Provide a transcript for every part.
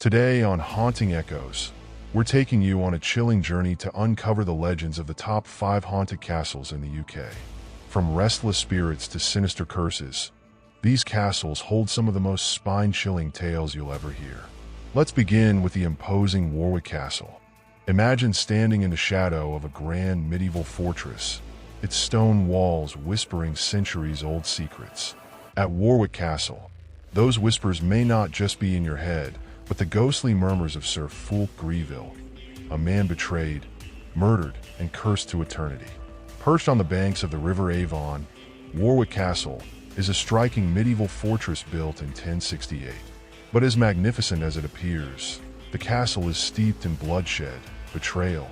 Today on Haunting Echoes, we're taking you on a chilling journey to uncover the legends of the top 5 haunted castles in the UK. From restless spirits to sinister curses, these castles hold some of the most spine-chilling tales you'll ever hear. Let's begin with the imposing Warwick Castle. Imagine standing in the shadow of a grand medieval fortress, its stone walls whispering centuries-old secrets. At Warwick Castle, those whispers may not just be in your head, but the ghostly murmurs of Sir Fulk Greville, a man betrayed, murdered, and cursed to eternity. Perched on the banks of the River Avon, Warwick Castle is a striking medieval fortress built in 1068. But as magnificent as it appears, the castle is steeped in bloodshed, betrayal,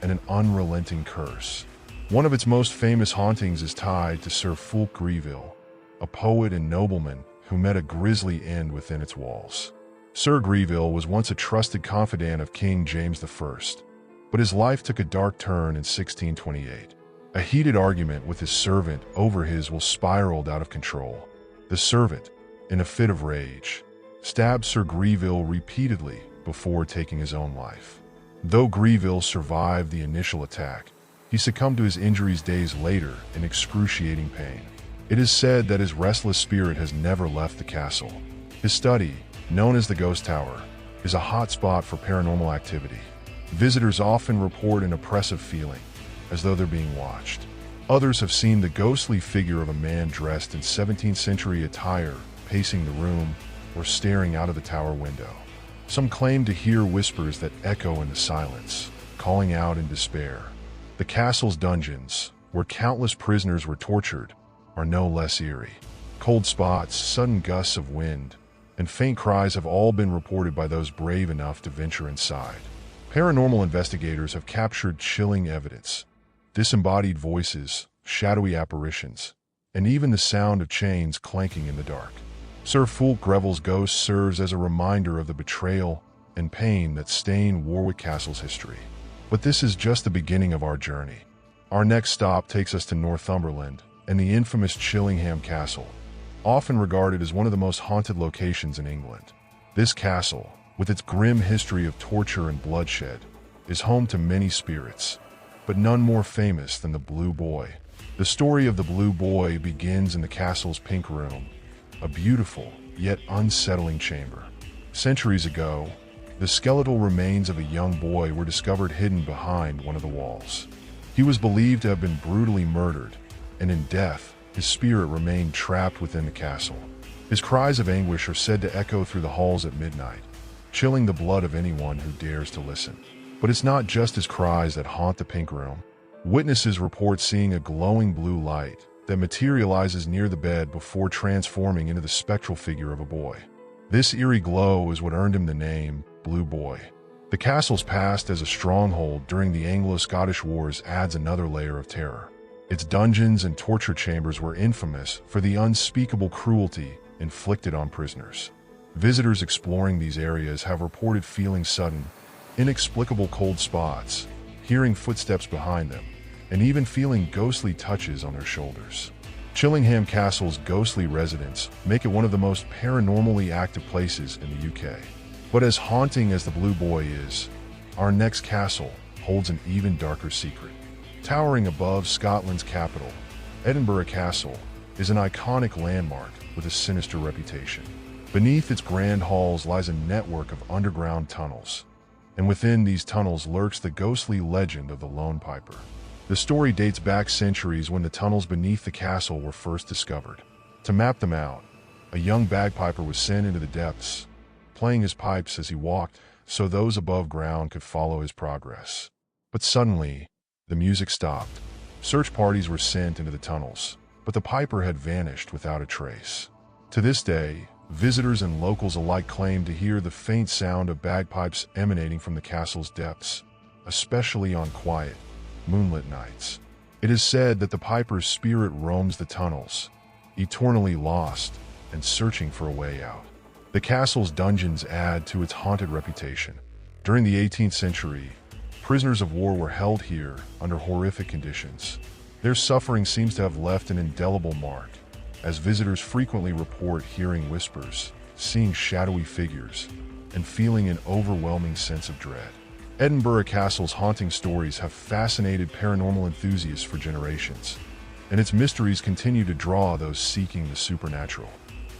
and an unrelenting curse. One of its most famous hauntings is tied to Sir Fulk Greville, a poet and nobleman who met a grisly end within its walls. Sir Greville was once a trusted confidant of King James I, but his life took a dark turn in 1628. A heated argument with his servant over his will spiraled out of control. The servant, in a fit of rage, stabbed Sir Greville repeatedly before taking his own life. Though Greville survived the initial attack, he succumbed to his injuries days later in excruciating pain. It is said that his restless spirit has never left the castle. His study, known as the Ghost Tower, is a hot spot for paranormal activity. Visitors often report an oppressive feeling, as though they're being watched. Others have seen the ghostly figure of a man dressed in 17th century attire pacing the room or staring out of the tower window. Some claim to hear whispers that echo in the silence, calling out in despair. The castle's dungeons, where countless prisoners were tortured, are no less eerie. Cold spots, sudden gusts of wind, and faint cries have all been reported by those brave enough to venture inside. Paranormal investigators have captured chilling evidence: disembodied voices, shadowy apparitions, and even the sound of chains clanking in the dark. Sir Fulk Greville's ghost serves as a reminder of the betrayal and pain that stain Warwick Castle's history. But this is just the beginning of our journey. Our next stop takes us to Northumberland and the infamous Chillingham Castle, often regarded as one of the most haunted locations in England. This castle, with its grim history of torture and bloodshed, is home to many spirits, but none more famous than the Blue Boy. The story of the Blue Boy begins in the castle's Pink Room, a beautiful yet unsettling chamber. Centuries ago, the skeletal remains of a young boy were discovered hidden behind one of the walls. He was believed to have been brutally murdered, and in death, his spirit remained trapped within the castle. His cries of anguish are said to echo through the halls at midnight, chilling the blood of anyone who dares to listen. But it's not just his cries that haunt the Pink Room. Witnesses report seeing a glowing blue light that materializes near the bed before transforming into the spectral figure of a boy. This eerie glow is what earned him the name Blue Boy. The castle's past as a stronghold during the Anglo-Scottish Wars adds another layer of terror. Its dungeons and torture chambers were infamous for the unspeakable cruelty inflicted on prisoners. Visitors exploring these areas have reported feeling sudden, inexplicable cold spots, hearing footsteps behind them, and even feeling ghostly touches on their shoulders. Chillingham Castle's ghostly residents make it one of the most paranormally active places in the UK. But as haunting as the Blue Boy is, our next castle holds an even darker secret. Towering above Scotland's capital, Edinburgh Castle is an iconic landmark with a sinister reputation. Beneath its grand halls lies a network of underground tunnels, and within these tunnels lurks the ghostly legend of the Lone Piper. The story dates back centuries when the tunnels beneath the castle were first discovered. To map them out, a young bagpiper was sent into the depths, playing his pipes as he walked so those above ground could follow his progress. But suddenly, the music stopped. Search parties were sent into the tunnels, but the piper had vanished without a trace. To this day, visitors and locals alike claim to hear the faint sound of bagpipes emanating from the castle's depths, especially on quiet, moonlit nights. It is said that the piper's spirit roams the tunnels, eternally lost and searching for a way out. The castle's dungeons add to its haunted reputation. During the 18th century, prisoners of war were held here under horrific conditions. Their suffering seems to have left an indelible mark, as visitors frequently report hearing whispers, seeing shadowy figures, and feeling an overwhelming sense of dread. Edinburgh Castle's haunting stories have fascinated paranormal enthusiasts for generations, and its mysteries continue to draw those seeking the supernatural.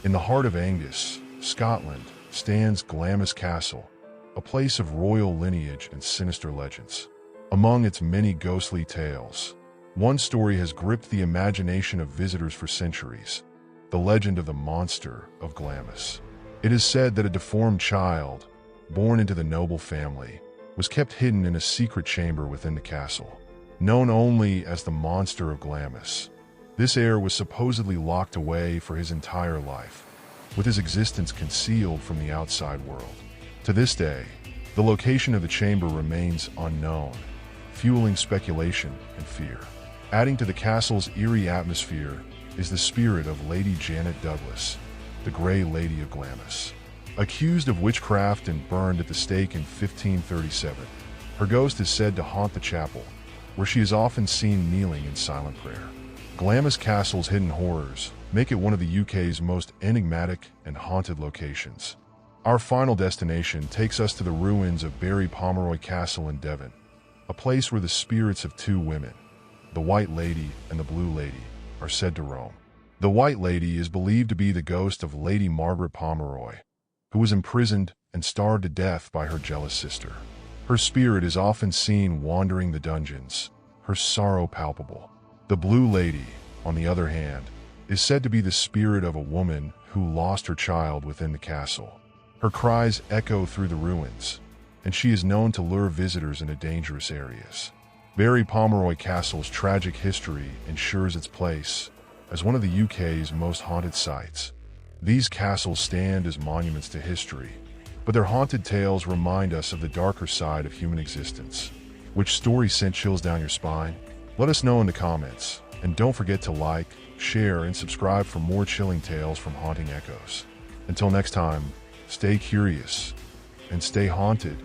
In the heart of Angus, Scotland, stands Glamis Castle, a place of royal lineage and sinister legends. Among its many ghostly tales, one story has gripped the imagination of visitors for centuries: the legend of the monster of Glamis. It is said that a deformed child, born into the noble family, was kept hidden in a secret chamber within the castle, known only as the Monster of Glamis. This heir was supposedly locked away for his entire life, with his existence concealed from the outside world. To this day, the location of the chamber remains unknown, fueling speculation and fear. Adding to the castle's eerie atmosphere is the spirit of Lady Janet Douglas, the Grey Lady of Glamis. Accused of witchcraft and burned at the stake in 1537, her ghost is said to haunt the chapel, where she is often seen kneeling in silent prayer. Glamis Castle's hidden horrors make it one of the UK's most enigmatic and haunted locations. Our final destination takes us to the ruins of Pomeroy Castle in Devon, a place where the spirits of two women, the White Lady and the Blue Lady, are said to roam. The White Lady is believed to be the ghost of Lady Margaret Pomeroy, who was imprisoned and starved to death by her jealous sister. Her spirit is often seen wandering the dungeons, her sorrow palpable. The Blue Lady, on the other hand, is said to be the spirit of a woman who lost her child within the castle. Her cries echo through the ruins, and she is known to lure visitors into dangerous areas. Pomeroy Castle's tragic history ensures its place as one of the UK's most haunted sites. These castles stand as monuments to history, but their haunted tales remind us of the darker side of human existence. Which story sent chills down your spine? Let us know in the comments, and don't forget to like, share, and subscribe for more chilling tales from Haunting Echoes. Until next time, stay curious and stay haunted.